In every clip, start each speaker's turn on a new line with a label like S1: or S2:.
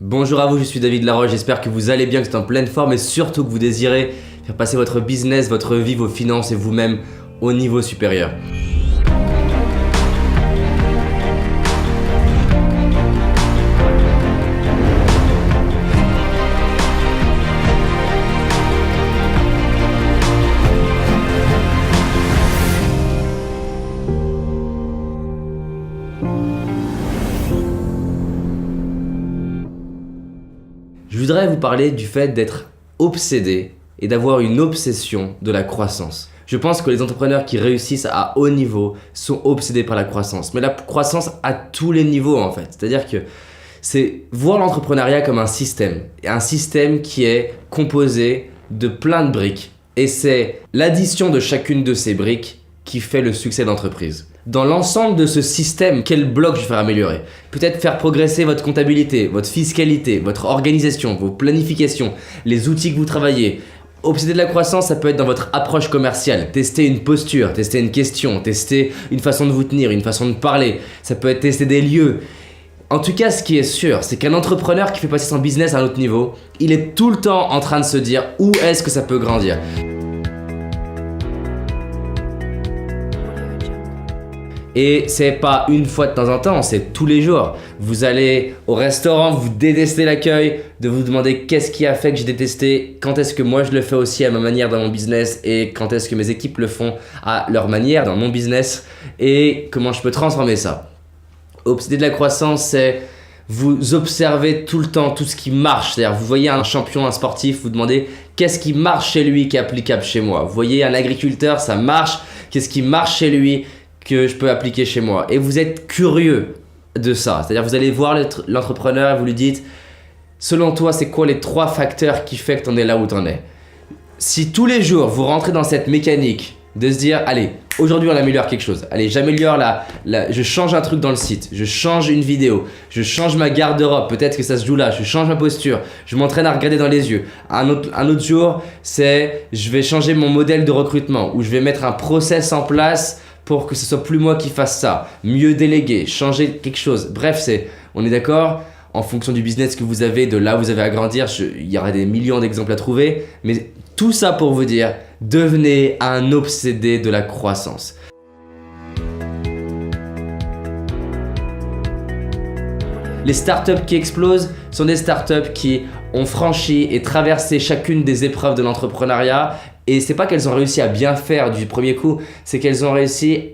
S1: Bonjour à vous, je suis David Laroche, j'espère que vous allez bien, que vous êtes en pleine forme et surtout que vous désirez faire passer votre business, votre vie, vos finances et vous-même au niveau supérieur. Je voudrais vous parler du fait d'être obsédé et d'avoir une obsession de la croissance. Je pense que les entrepreneurs qui réussissent à haut niveau sont obsédés par la croissance. Mais la croissance à tous les niveaux en fait. C'est-à-dire que c'est voir l'entrepreneuriat comme un système qui est composé de plein de briques. Et c'est l'addition de chacune de ces briques qui fait le succès d'entreprise. Dans l'ensemble de ce système, quel bloc je vais faire améliorer? Peut-être faire progresser votre comptabilité, votre fiscalité, votre organisation, vos planifications, les outils que vous travaillez. Obsédé de la croissance, ça peut être dans votre approche commerciale. Tester une posture, tester une question, tester une façon de vous tenir, une façon de parler. Ça peut être tester des lieux. En tout cas, ce qui est sûr, c'est qu'un entrepreneur qui fait passer son business à un autre niveau, il est tout le temps en train de se dire où est-ce que ça peut grandir. Et c'est pas une fois de temps en temps, c'est tous les jours. Vous allez au restaurant, vous détestez l'accueil, de vous demander qu'est-ce qui a fait que j'ai détesté, quand est-ce que moi je le fais aussi à ma manière dans mon business et quand est-ce que mes équipes le font à leur manière dans mon business et comment je peux transformer ça. Obsédé de la croissance, c'est vous observez tout le temps tout ce qui marche. C'est-à-dire vous voyez un champion, un sportif, vous demandez qu'est-ce qui marche chez lui qui est applicable chez moi. Vous voyez un agriculteur, ça marche, qu'est-ce qui marche chez lui que je peux appliquer chez moi. Et vous êtes curieux de ça. C'est-à-dire vous allez voir l'entrepreneur et vous lui dites selon toi, c'est quoi les 3 facteurs qui fait que tu en es là où tu en es? Si tous les jours vous rentrez dans cette mécanique de se dire allez, aujourd'hui on améliore quelque chose, allez j'améliore je change un truc dans le site, je change une vidéo, je change ma garde-robe, peut-être que ça se joue là, je change ma posture, je m'entraîne à regarder dans les yeux. Un autre jour, c'est je vais changer mon modèle de recrutement ou je vais mettre un process en place pour que ce soit plus moi qui fasse ça, mieux déléguer, changer quelque chose. Bref, on est d'accord, en fonction du business que vous avez, de là où vous avez à grandir, il y aura des millions d'exemples à trouver, mais tout ça pour vous dire, devenez un obsédé de la croissance. Les startups qui explosent sont des startups qui ont franchi et traversé chacune des épreuves de l'entrepreneuriat. Et c'est pas qu'elles ont réussi à bien faire du premier coup, c'est qu'elles ont réussi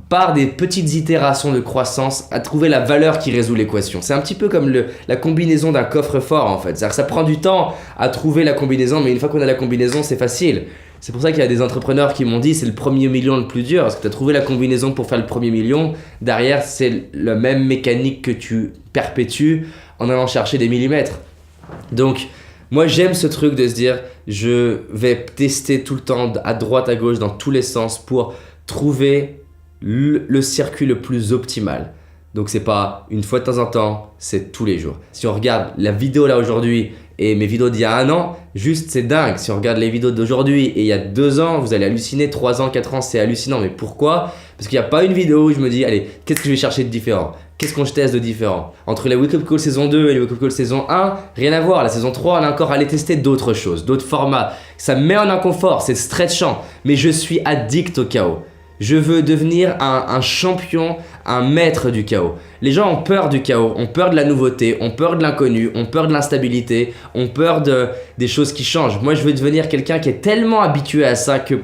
S1: par des petites itérations de croissance à trouver la valeur qui résout l'équation. C'est un petit peu comme la combinaison d'un coffre-fort en fait. C'est-à-dire que ça prend du temps à trouver la combinaison, mais une fois qu'on a la combinaison, c'est facile. C'est pour ça qu'il y a des entrepreneurs qui m'ont dit c'est le premier million le plus dur, parce que tu as trouvé la combinaison pour faire le premier million. Derrière, c'est la même mécanique que tu perpétues en allant chercher des millimètres. Donc, moi j'aime ce truc de se dire je vais tester tout le temps à droite à gauche dans tous les sens pour trouver le circuit le plus optimal. Donc c'est pas une fois de temps en temps, c'est tous les jours. Si on regarde la vidéo là aujourd'hui et mes vidéos d'il y a 1 an, juste c'est dingue. Si on regarde les vidéos d'aujourd'hui et il y a 2 ans, vous allez halluciner. 3 ans, 4 ans, c'est hallucinant. Mais pourquoi? Parce qu'il n'y a pas une vidéo où je me dis allez, qu'est-ce que je vais chercher de différent? Qu'est-ce qu'on teste de différent? Entre les Wake Up Call saison 2 et les Wake Up Call saison 1, rien à voir. La saison 3, on a encore à aller tester d'autres choses, d'autres formats. Ça me met en inconfort, c'est stretchant, mais je suis addict au chaos. Je veux devenir un champion, un maître du chaos. Les gens ont peur du chaos, ont peur de la nouveauté, ont peur de l'inconnu, ont peur de l'instabilité, ont peur des choses qui changent. Moi, je veux devenir quelqu'un qui est tellement habitué à ça que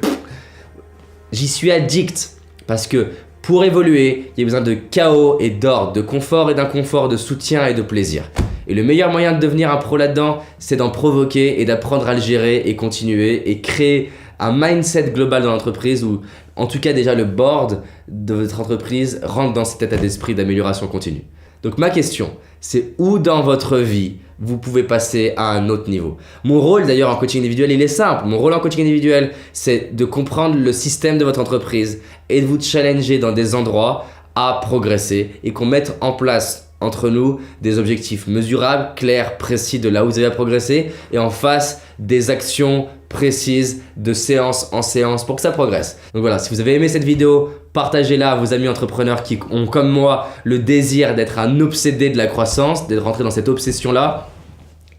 S1: j'y suis addict. Parce que pour évoluer, il y a besoin de chaos et d'ordre, de confort et d'inconfort, de soutien et de plaisir. Et le meilleur moyen de devenir un pro là-dedans, c'est d'en provoquer et d'apprendre à le gérer et continuer et créer un mindset global dans l'entreprise où, en tout cas déjà le board de votre entreprise rentre dans cet état d'esprit d'amélioration continue. Donc ma question, c'est où dans votre vie vous pouvez passer à un autre niveau. Mon rôle d'ailleurs en coaching individuel, il est simple. Mon rôle en coaching individuel, c'est de comprendre le système de votre entreprise et de vous challenger dans des endroits à progresser et qu'on mette en place entre nous des objectifs mesurables, clairs, précis de là où vous avez à progresser et en face des actions précises de séance en séance pour que ça progresse. Donc voilà, si vous avez aimé cette vidéo, partagez-la à vos amis entrepreneurs qui ont comme moi le désir d'être un obsédé de la croissance, d'être rentré dans cette obsession-là.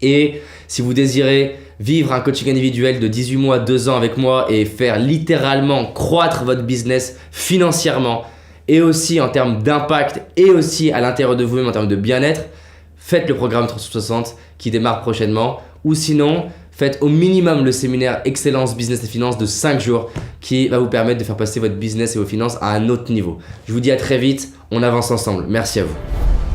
S1: Et si vous désirez vivre un coaching individuel de 18 mois, 2 ans avec moi et faire littéralement croître votre business financièrement et aussi en termes d'impact et aussi à l'intérieur de vous-même en termes de bien-être, faites le programme 360 qui démarre prochainement ou sinon, faites au minimum le séminaire Excellence Business et Finances de 5 jours qui va vous permettre de faire passer votre business et vos finances à un autre niveau. Je vous dis à très vite, on avance ensemble. Merci à vous.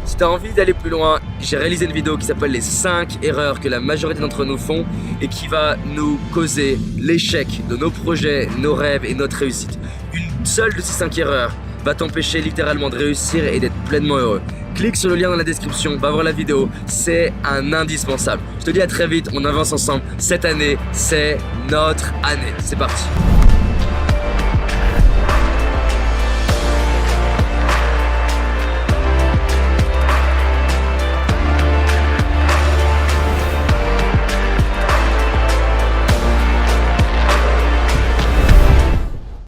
S1: Si tu as envie d'aller plus loin, j'ai réalisé une vidéo qui s'appelle les 5 erreurs que la majorité d'entre nous font et qui va nous causer l'échec de nos projets, nos rêves et notre réussite. Une seule de ces 5 erreurs va t'empêcher littéralement de réussir et d'être pleinement heureux. Clique sur le lien dans la description, va voir la vidéo, c'est un indispensable. Je te dis à très vite, on avance ensemble. Cette année, c'est notre année. C'est parti.